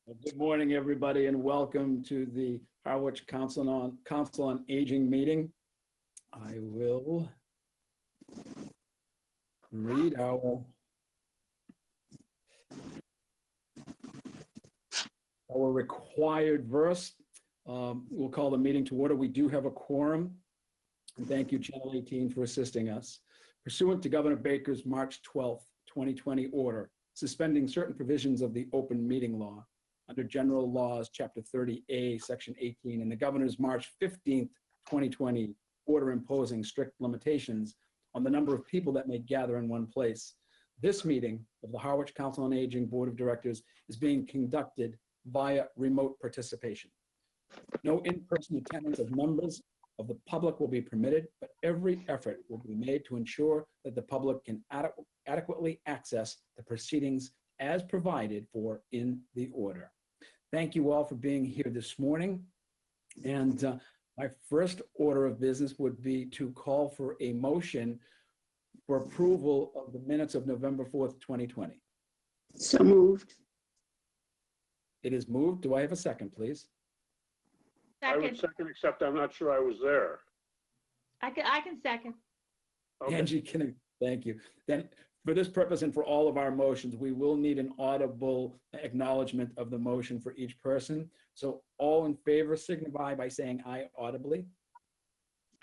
Well, good morning, everybody, and welcome to the Harwich Council on Aging meeting. I will read our required verse. We'll call the meeting to order. We do have a quorum, and thank you, Channel 18, for assisting us. Pursuant to Governor Baker's March 12th, 2020 order, suspending certain provisions of the open meeting law, under General Laws, Chapter 30A, Section 18, and the Governor's March 15th, 2020 order imposing strict limitations on the number of people that may gather in one place. This meeting of the Harwich Council on Aging Board of Directors is being conducted via remote participation. No in-person attendance of members of the public will be permitted, but every effort will be made to ensure that the public can adequately access the proceedings as provided for in the order. Thank you all for being here this morning. And my first order of business would be to call for a motion for approval of the minutes of November 4th, 2020. So moved. It is moved. Do I have a second, please? Second. I would second, except I'm not sure I was there. I can second. Okay. Angie, thank you. Then for this purpose and for all of our motions, we will need an audible acknowledgement of the motion for each person. So all in favor signify by saying aye audibly.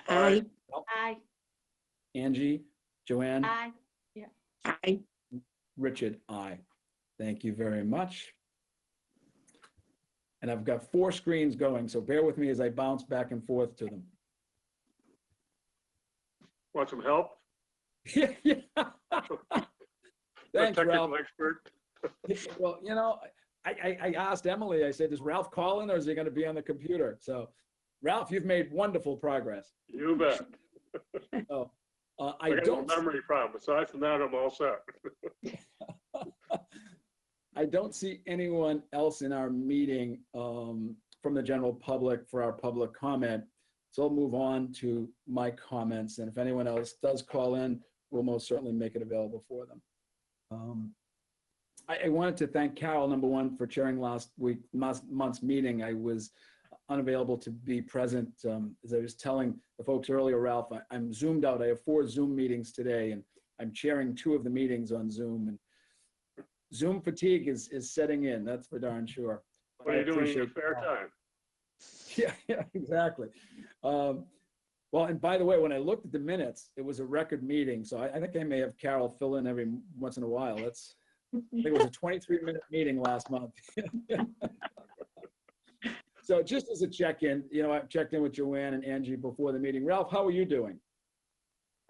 Aye. Aye. Angie, Joanne, Aye. Aye. Richard, aye. Thank you very much. And I've got 4 screens going, so bear with me as I bounce back and forth to them. Want some help? Yeah. Thanks, Technical Ralph. expert. Well, you know, I asked Emily, I said, is Ralph calling or is he going to be on the computer? So, Ralph, you've made wonderful progress. You bet. So, I got no memory problem. Aside from that, I'm all set. I don't see anyone else in our meeting from the general public for our public comment. So I'll move on to my comments. And if anyone else does call in, we'll most certainly make it available for them. I wanted to thank Carol, number one, for chairing last month's meeting. I was unavailable to be present. As I was telling the folks earlier, Ralph, I'm zoomed out. I have 4 Zoom meetings today, and I'm chairing 2 of the meetings on Zoom. And Zoom fatigue is setting in, that's for darn sure. What are you doing in your spare time? Yeah, exactly. Well, and by the way, when I looked at the minutes, it was a record meeting. So I think I may have Carol fill in every once in a while. I think it was a 23-minute meeting last month. So just as a check-in, you know, I've checked in with Joanne and Angie before the meeting. Ralph, how are you doing?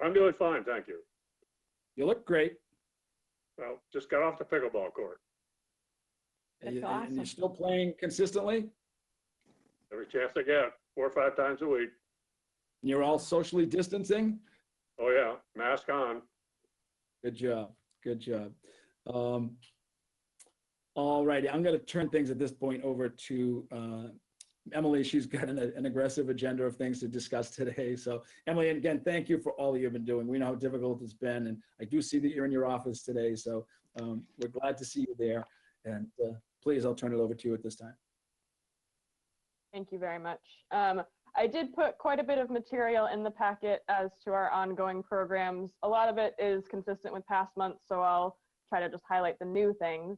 I'm doing fine, thank you. You look great. Well, just got off the pickleball court. And That's you're still playing consistently? Every chance I get, 4 or 5 times a week. And you're all socially distancing? Oh yeah, mask on. Good job. Good job. All righty, I'm going to turn things at this point over to Emily. She's got an aggressive agenda of things to discuss today. So Emily, again, thank you for all that you've been doing. We know how difficult it's been, and I do see that you're in your office today. So we're glad to see you there. And please, I'll turn it over to you at this time. Thank you very much. I did put quite a bit of material in the packet as to our ongoing programs. A lot of it is consistent with past months, so I'll try to just highlight the new things.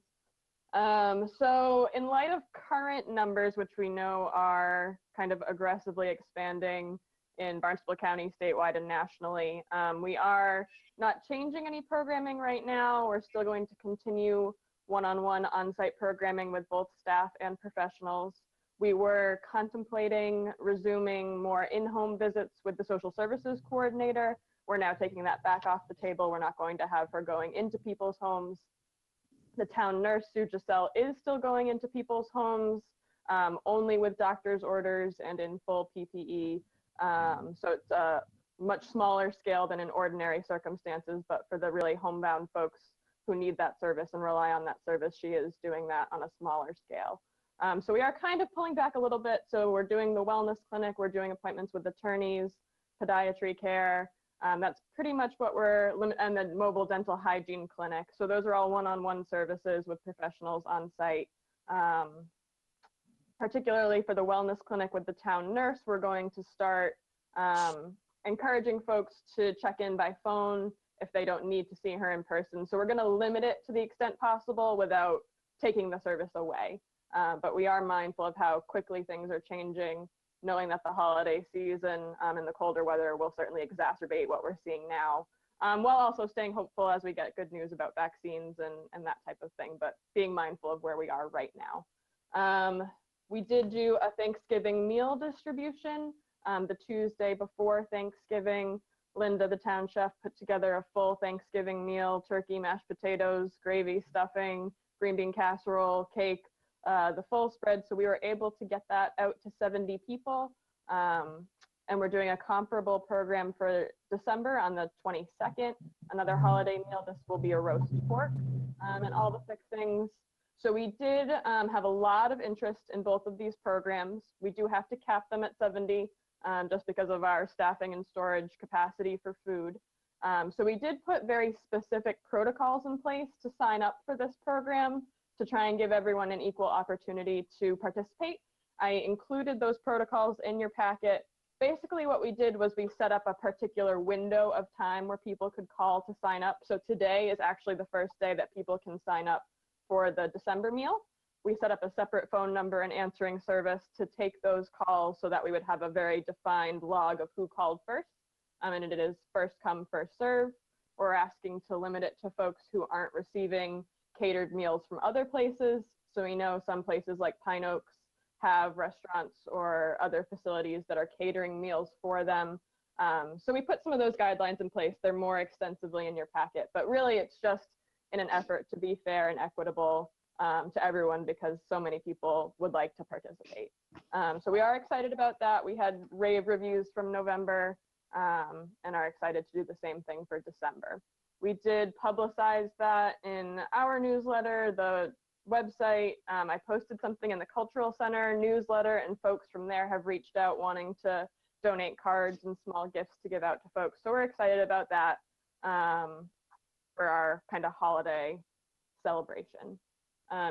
So in light of current numbers, which we know are kind of aggressively expanding in Barnstable County, statewide and nationally, we are not changing any programming right now. We're still going to continue one-on-one on-site programming with both staff and professionals. We were contemplating resuming more in-home visits with the social services coordinator. We're now taking that back off the table. We're not going to have her going into people's homes. The town nurse, Sue Giselle, is still going into people's homes, only with doctor's orders and in full PPE. So it's a much smaller scale than in ordinary circumstances, but for the really homebound folks who need that service and rely on that service, she is doing that on a smaller scale. So we are kind of pulling back a little bit. So we're doing the wellness clinic, we're doing appointments with attorneys, podiatry care. That's pretty much what we're, and the mobile dental hygiene clinic. So those are all one-on-one services with professionals on site Particularly for the wellness clinic with the town nurse, we're going to start encouraging folks to check in by phone if they don't need to see her in person. So we're going to limit it to the extent possible without taking the service away. But we are mindful of how quickly things are changing, knowing that the holiday season and the colder weather will certainly exacerbate what we're seeing now, while also staying hopeful as we get good news about vaccines and that type of thing, but being mindful of where we are right now. We did do a Thanksgiving meal distribution the Tuesday before Thanksgiving. Linda, the town chef, put together a full Thanksgiving meal: turkey, mashed potatoes, gravy, stuffing, green bean casserole, cake, the full spread. So we were able to get that out to 70 people. And we're doing a comparable program for December on the 22nd, another holiday meal. This will be a roast pork and all the fixings. So we did have a lot of interest in both of these programs. We do have to cap them at 70 just because of our staffing and storage capacity for food. So we did put very specific protocols in place to sign up for this program to try and give everyone an equal opportunity to participate. I included those protocols in your packet. Basically what we did was we set up a particular window of time where people could call to sign up. So today is actually the first day that people can sign up for the December meal. We set up a separate phone number and answering service to take those calls so that we would have a very defined log of who called first. And it is first come, first serve. We're asking to limit it to folks who aren't receiving catered meals from other places. So we know some places like Pine Oaks have restaurants or other facilities that are catering meals for them. So we put some of those guidelines in place. They're more extensively in your packet, but really it's just in an effort to be fair and equitable to everyone because so many people would like to participate. So we are excited about that. We had rave reviews from November and are excited to do the same thing for December. We did publicize that in our newsletter, the website. I posted something in the Cultural Center newsletter, and folks from there have reached out wanting to donate cards and small gifts to give out to folks. So we're excited about that for our kind of holiday celebration.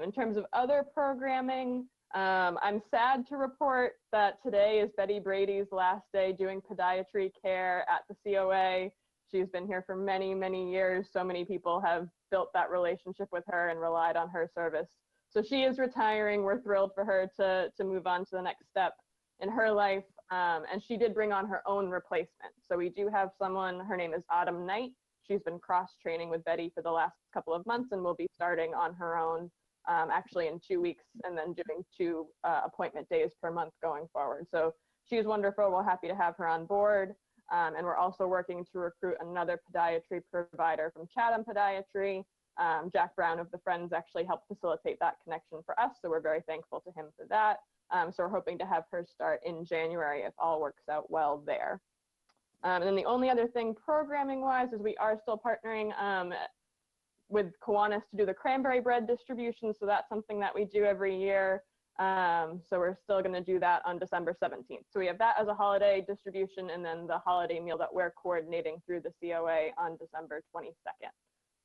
In terms of other programming, I'm sad to report that today is Betty Brady's last day doing podiatry care at the COA. She's been here for many, many years. So many people have built that relationship with her and relied on her service. So she is retiring. We're thrilled for her to move on to the next step in her life. And she did bring on her own replacement. So we do have someone, her name is Autumn Knight. She's been cross-training with Betty for the last couple of months and will be starting on her own actually in 2 weeks, and then doing 2 appointment days per month going forward. So she's wonderful. We're happy to have her on board. And we're also working to recruit another podiatry provider from Chatham Podiatry. Jack Brown of the Friends actually helped facilitate that connection for us. So we're very thankful to him for that. So we're hoping to have her start in January if all works out well there. And then the only other thing programming wise is we are still partnering with Kiwanis to do the cranberry bread distribution. So that's something that we do every year. So we're still going to do that on December 17th. So we have that as a holiday distribution, and then the holiday meal that we're coordinating through the COA on December 22nd.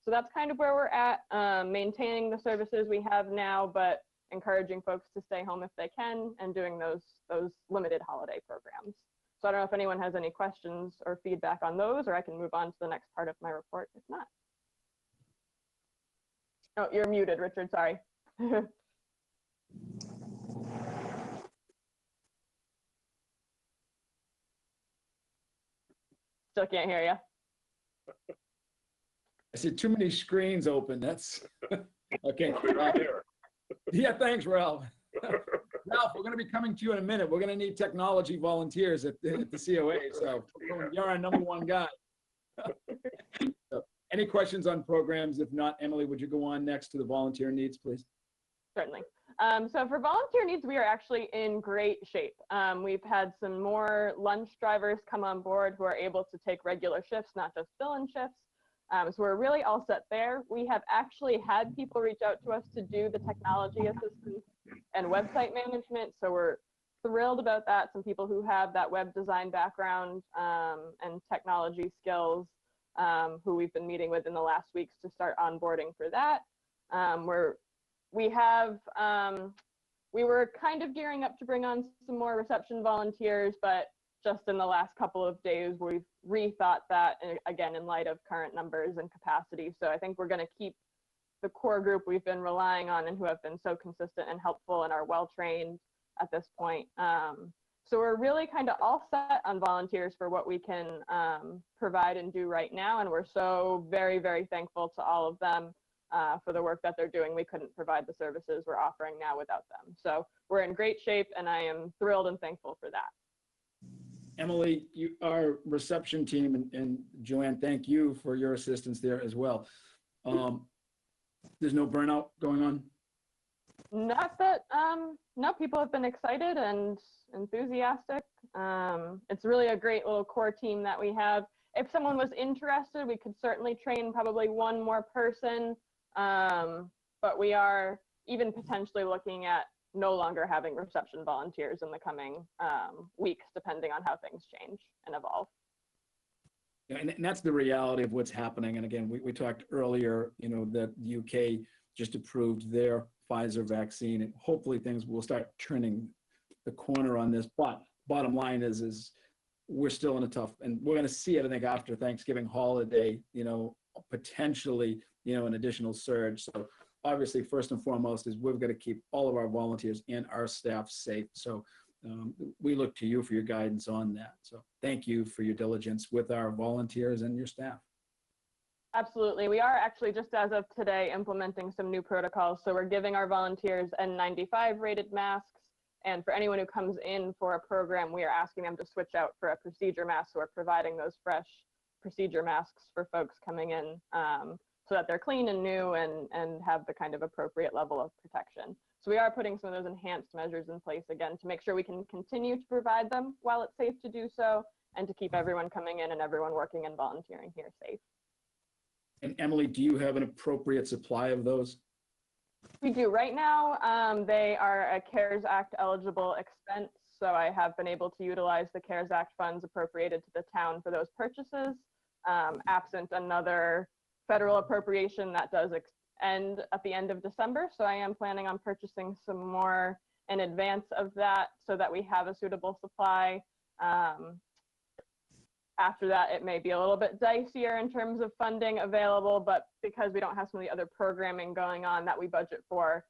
So that's kind of where we're at, maintaining the services we have now, but encouraging folks to stay home if they can and doing those limited holiday programs. So I don't know if anyone has any questions or feedback on those, or I can move on to the next part of my report if not. Oh, you're muted, Richard, sorry. Still can't hear you. I see too many screens open. That's okay. I'll be right there. Yeah, thanks, Ralph. Ralph, we're going to be coming to you in a minute. We're going to need technology volunteers at the COA. So you're our #1 guy. So, any questions on programs? If not, Emily, would you go on next to the volunteer needs, please? Certainly. So for volunteer needs, we are actually in great shape. We've had some more lunch drivers come on board who are able to take regular shifts, not just fill-in shifts. So we're really all set there. We have actually had people reach out to us to do the technology assistance and website management. So we're thrilled about that. Some people who have that web design background and technology skills who we've been meeting with in the last weeks to start onboarding for that. We're we have, we were kind of gearing up to bring on some more reception volunteers, but just in the last couple of days, we've rethought that, again, in light of current numbers and capacity. So I think we're going to keep the core group we've been relying on and who have been so consistent and helpful and are well-trained at this point. So we're really kind of all set on volunteers for what we can provide and do right now. And we're so very, very thankful to all of them for the work that they're doing. We couldn't provide the services we're offering now without them. So we're in great shape, and I am thrilled and thankful for that. Emily, our reception team, and Joanne, thank you for your assistance there as well. There's no burnout going on? Not that, no, people have been excited and enthusiastic. It's really a great little core team that we have. If someone was interested, we could certainly train probably one more person, but we are even potentially looking at no longer having reception volunteers in the coming weeks, depending on how things change and evolve. Yeah, and that's the reality of what's happening. And again, we talked earlier, you know, that the UK just approved their Pfizer vaccine, and hopefully things will start turning the corner on this. But bottom line is we're still in a tough, and we're going to see it, I think, after Thanksgiving holiday, you know, potentially, you know, an additional surge. So obviously, first and foremost is we've got to keep all of our volunteers and our staff safe. So we look to you for your guidance on that. So thank you for your diligence with our volunteers and your staff. Absolutely. We are actually, just as of today, implementing some new protocols. So we're giving our volunteers N95 rated masks. And for anyone who comes in for a program, we are asking them to switch out for a procedure mask. So we're providing those fresh procedure masks for folks coming in so that they're clean and new and have the kind of appropriate level of protection. So we are putting some of those enhanced measures in place, again, to make sure we can continue to provide them while it's safe to do so, and to keep everyone coming in and everyone working and volunteering here safe. And Emily, do you have an appropriate supply of those? We do. Right now, they are a CARES Act eligible expense. So I have been able to utilize the CARES Act funds appropriated to the town for those purchases, absent another federal appropriation that does end at the end of December. So I am planning on purchasing some more in advance of that so that we have a suitable supply. After that, it may be a little bit dicier in terms of funding available, but because we don't have some of the other programming going on that we budget for,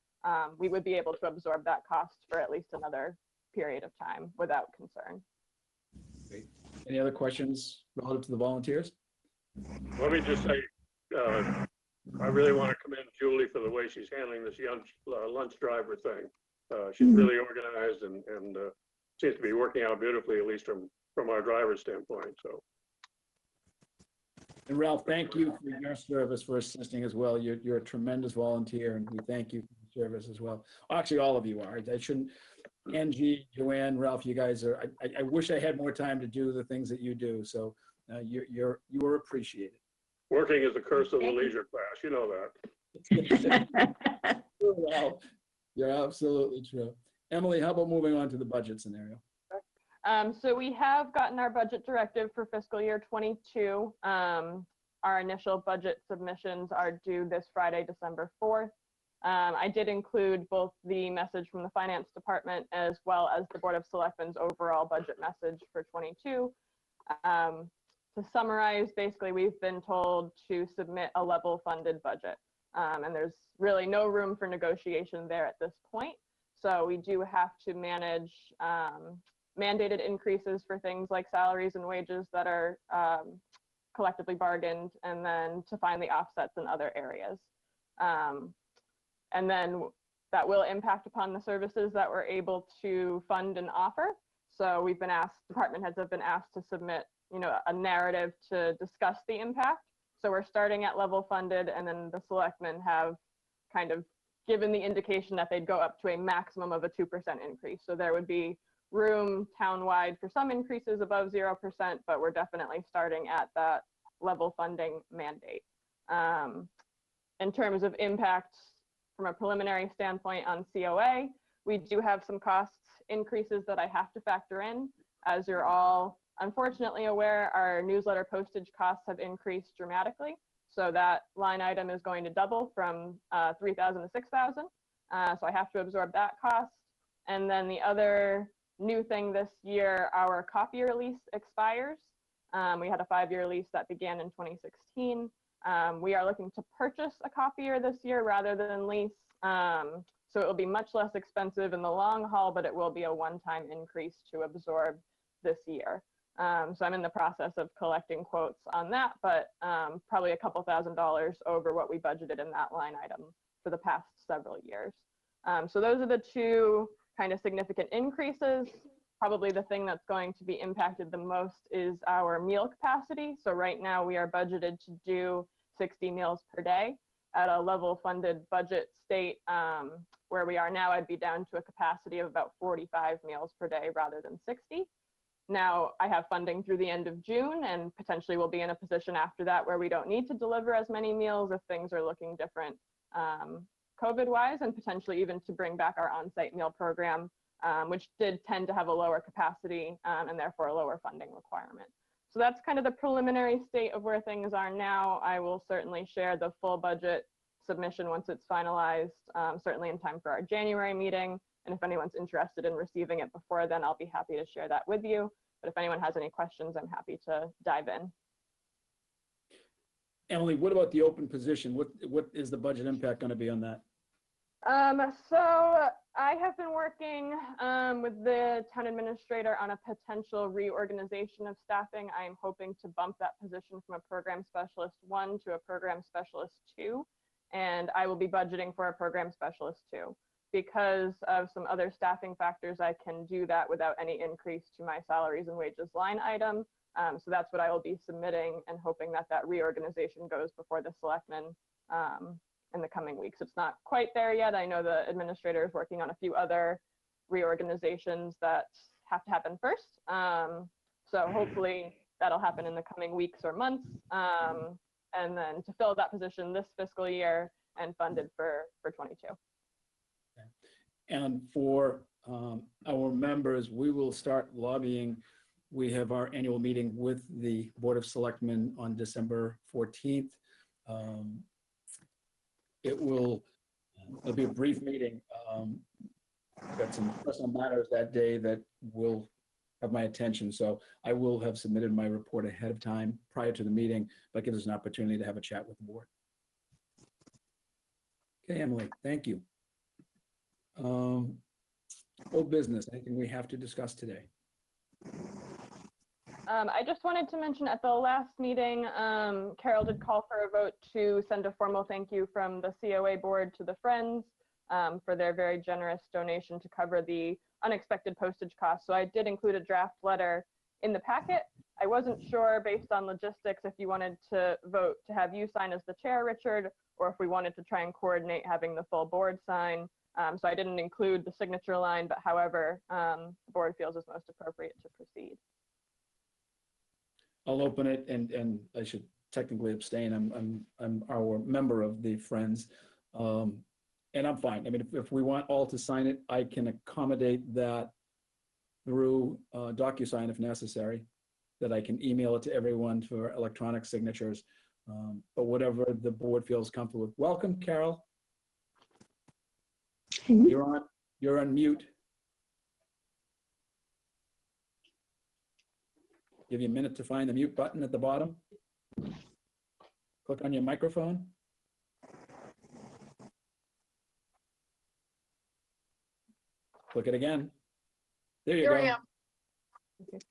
we would be able to absorb that cost for at least another period of time without concern. Great. Any other questions relative to the volunteers? Let me just say, I really want to commend Julie for the way she's handling this lunch driver thing. She's really organized and seems to be working out beautifully, at least from our driver's standpoint. So. And Ralph, thank you for your service, for assisting as well. You're a tremendous volunteer, and we thank you for your service as well. Actually, all of you are. I shouldn't, Angie, Joanne, Ralph, you guys are, I wish I had more time to do the things that you do. So you are appreciated. Working is a curse of the leisure class. You know that. Ralph, you're absolutely true. Emily, how about moving on to the budget scenario? So we have gotten our budget directive for fiscal year 22. Our initial budget submissions are due this Friday, December 4th. I did include both the message from the finance department as well as the Board of Selectmen's overall budget message for 22. To summarize, basically, we've been told to submit a level funded budget. And there's really no room for negotiation there at this point. So we do have to manage mandated increases for things like salaries and wages that are collectively bargained, and then to find the offsets in other areas. And then that will impact upon the services that we're able to fund and offer. So we've been asked, department heads have been asked to submit, you know, a narrative to discuss the impact. So we're starting at level funded, and then the selectmen have kind of given the indication that they'd go up to a maximum of a 2% increase. So there would be room townwide for some increases above 0%, but we're definitely starting at that level funding mandate. In terms of impacts from a preliminary standpoint on COA, we do have some cost increases that I have to factor in. As you're all unfortunately aware, our newsletter postage costs have increased dramatically. So that line item is going to double from 3,000 to 6,000. So I have to absorb that cost. And then the other new thing this year, our copier lease expires. We had a 5-year lease that began in 2016. We are looking to purchase a copier this year rather than lease. So it will be much less expensive in the long haul, but it will be a one-time increase to absorb this year. So I'm in the process of collecting quotes on that, but probably a couple $1,000s over what we budgeted in that line item for the past several years. So those are the two kind of significant increases. Probably the thing that's going to be impacted the most is our meal capacity. So right now we are budgeted to do 60 meals per day. At a level funded budget state where we are now, I'd be down to a capacity of about 45 meals per day rather than 60. Now I have funding through the end of June, and potentially we'll be in a position after that where we don't need to deliver as many meals if things are looking different COVID-wise, and potentially even to bring back our on-site meal program, which did tend to have a lower capacity and therefore a lower funding requirement. So that's kind of the preliminary state of where things are now. I will certainly share the full budget submission once it's finalized, certainly in time for our January meeting. And if anyone's interested in receiving it before then, I'll be happy to share that with you. But if anyone has any questions, I'm happy to dive in. Emily, what about the open position? What is the budget impact going to be on that? So I have been working with the town administrator on a potential reorganization of staffing. I am hoping to bump that position from a program specialist 1 to a program specialist 2, and I will be budgeting for a program specialist 2. Because of some other staffing factors, I can do that without any increase to my salaries and wages line item. So that's what I will be submitting, and hoping that that reorganization goes before the selectmen in the coming weeks. It's not quite there yet. I know the administrator is working on a few other reorganizations that have to happen first. So hopefully that'll happen in the coming weeks or months. And then to fill that position this fiscal year and funded for 22. And for our members, we will start lobbying. We have our annual meeting with the Board of Selectmen on December 14th. It'll be a brief meeting. Got some personal matters that day that will have my attention. So I will have submitted my report ahead of time prior to the meeting, but gives us an opportunity to have a chat with the board. Okay, Emily, thank you. Old business, anything we have to discuss today? I just wanted to mention at the last meeting, Carol did call for a vote to send a formal thank you from the COA board to the Friends for their very generous donation to cover the unexpected postage costs. So I did include a draft letter in the packet. I wasn't sure based on logistics if you wanted to vote to have you sign as the chair, Richard, or if we wanted to try and coordinate having the full board sign. So I didn't include the signature line, but however the board feels is most appropriate to proceed. I'll open it, and I should technically abstain. I'm our member of the Friends, and I'm fine. I mean, if we want all to sign it, I can accommodate that through DocuSign if necessary, that I can email it to everyone for electronic signatures, but whatever the board feels comfortable with. Welcome, Carol. You're on mute. Give you a minute to find the mute button at the bottom. Click on your microphone. Click it again. There you go. Here I am.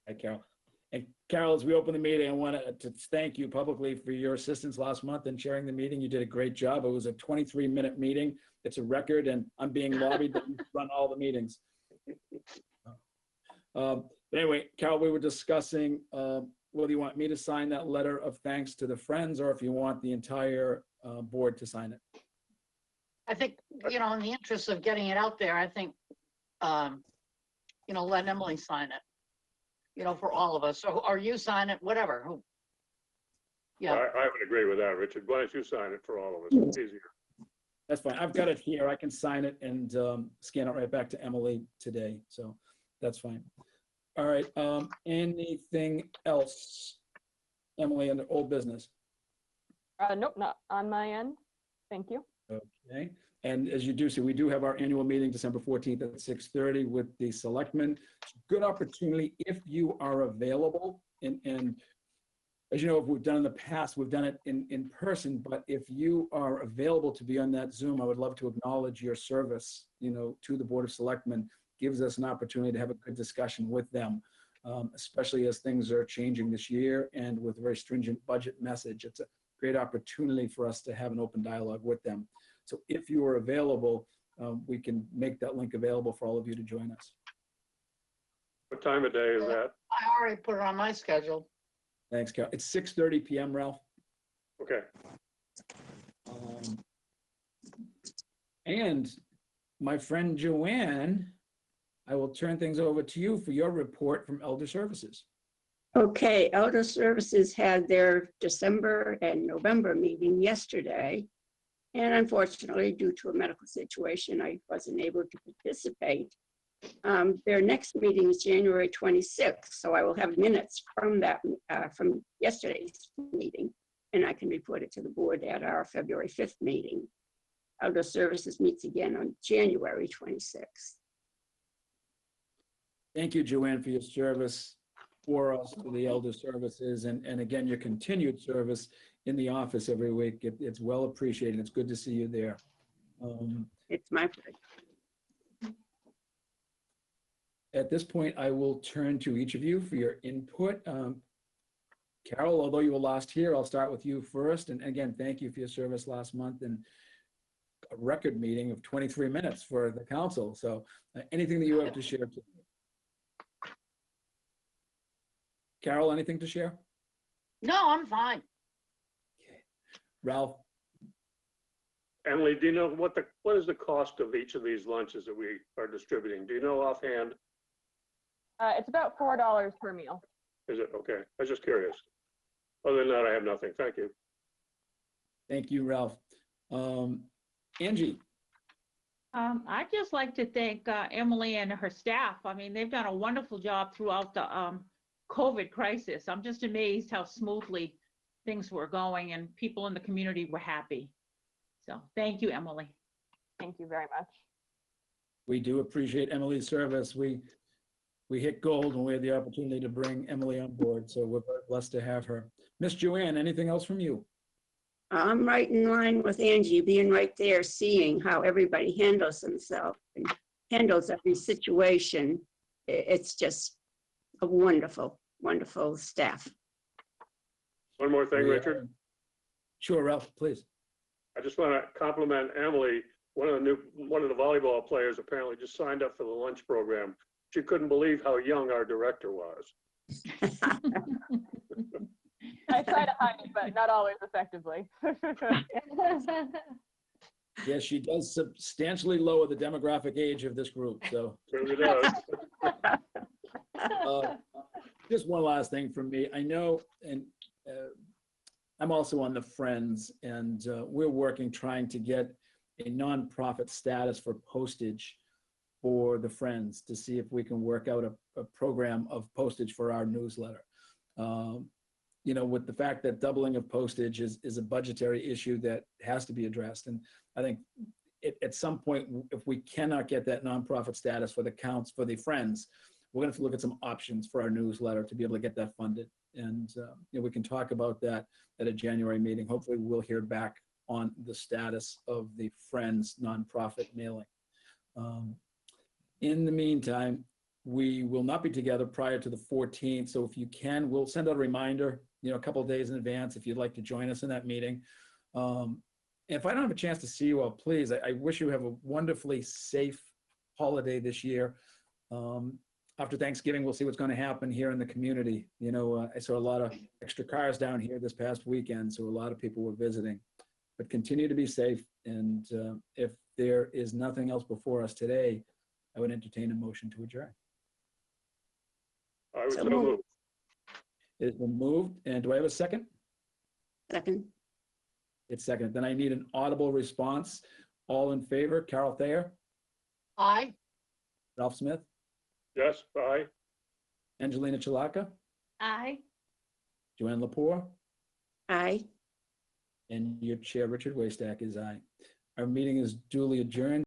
Hi, Carol. And Carol, as we open the meeting, I want to thank you publicly for your assistance last month in chairing the meeting. You did a great job. It was a 23-minute meeting. It's a record, and I'm being lobbied to run all the meetings. Anyway, Carol, we were discussing whether you want me to sign that letter of thanks to the Friends, or if you want the entire board to sign it. I think, in the interest of getting it out there, I think, let Emily sign it, for all of us, or you sign it, whatever. Yeah. I would agree with that, Richard. Why don't you sign it for all of us? It's easier. That's fine. I've got it here. I can sign it and scan it right back to Emily today. So that's fine. All right. Anything else, Emily, under old business? Nope, not on my end. Thank you. Okay. And as you do see, we do have our annual meeting December 14th at 6:30 with the selectmen. It's a good opportunity if you are available. And as you know, if we've done in the past, we've done it in person, but if you are available to be on that Zoom, I would love to acknowledge your service, to the Board of Selectmen. Gives us an opportunity to have a good discussion with them, especially as things are changing this year and with a very stringent budget message. It's a great opportunity for us to have an open dialogue with them. So if you are available, we can make that link available for all of you to join us. What time of day is that? I already put it on my schedule. Thanks, Carol. It's 6:30 p.m., Ralph. Okay. And my friend Joanne, I will turn things over to you for your report from Elder Services. Okay, Elder Services had their December and November meeting yesterday. And unfortunately, due to a medical situation, I wasn't able to participate. Their next meeting is January 26th, so I will have minutes from that, from yesterday's meeting, and I can report it to the board at our February 5th meeting. Elder Services meets again on January 26th. Thank you, Joanne, for your service for us, for the Elder Services, and again, your continued service in the office every week. It's well appreciated. It's good to see you there. It's my pleasure. At this point, I will turn to each of you for your input. Carol, although you were last here, I'll start with you first. And again, thank you for your service last month and a record meeting of 23 minutes for the council. So anything that you have to share. Carol, anything to share? No, I'm fine. Ralph? Emily, do you know what is the cost of each of these lunches that we are distributing? Do you know offhand? It's about $4 per meal. Is it? Okay. I was just curious. Other than that, I have nothing. Thank you. Thank you, Ralph. Angie? I'd just like to thank Emily and her staff. I mean, they've done a wonderful job throughout the COVID crisis. I'm just amazed how smoothly things were going and people in the community were happy. So thank you, Emily. Thank you very much. We do appreciate Emily's service. We hit gold when we had the opportunity to bring Emily on board, so we're very blessed to have her. Miss Joanne, anything else from you? I'm right in line with Angie, being right there, seeing how everybody handles themselves and handles every situation. It's just a wonderful, wonderful staff. One more thing, Richard. Sure, Ralph, please. I just want to compliment Emily. One of the volleyball players apparently just signed up for the lunch program. She couldn't believe how young our director was. I try to hide it, but not always effectively. Yes, she does substantially lower the demographic age of this group, so. Really does. Just one last thing from me. I know, and I'm also on the Friends, and we're working, trying to get a nonprofit status for postage for the Friends to see if we can work out a program of postage for our newsletter. With the fact that doubling of postage is a budgetary issue that has to be addressed. And I think at some point, if we cannot get that nonprofit status for the Friends, we're going to have to look at some options for our newsletter to be able to get that funded. And we can talk about that at a January meeting. Hopefully we'll hear back on the status of the Friends nonprofit mailing. In the meantime, we will not be together prior to the 14th. So if you can, we'll send out a reminder, a couple of days in advance if you'd like to join us in that meeting. If I don't have a chance to see you all, please, I wish you have a wonderfully safe holiday this year. After Thanksgiving, we'll see what's going to happen here in the community. I saw a lot of extra cars down here this past weekend, so a lot of people were visiting. But continue to be safe. And if there is nothing else before us today, I would entertain a motion to adjourn. I was so So moved. It's been moved. And do I have a second? Second. It's second. Then I need an audible response. All in favor? Carol Thayer, Aye. Ralph Smith, Yes, bye. Angelina Chilaka, Aye. Joanne Lepore, Aye. and your chair, Richard Waystack, is aye. Our meeting is duly adjourned.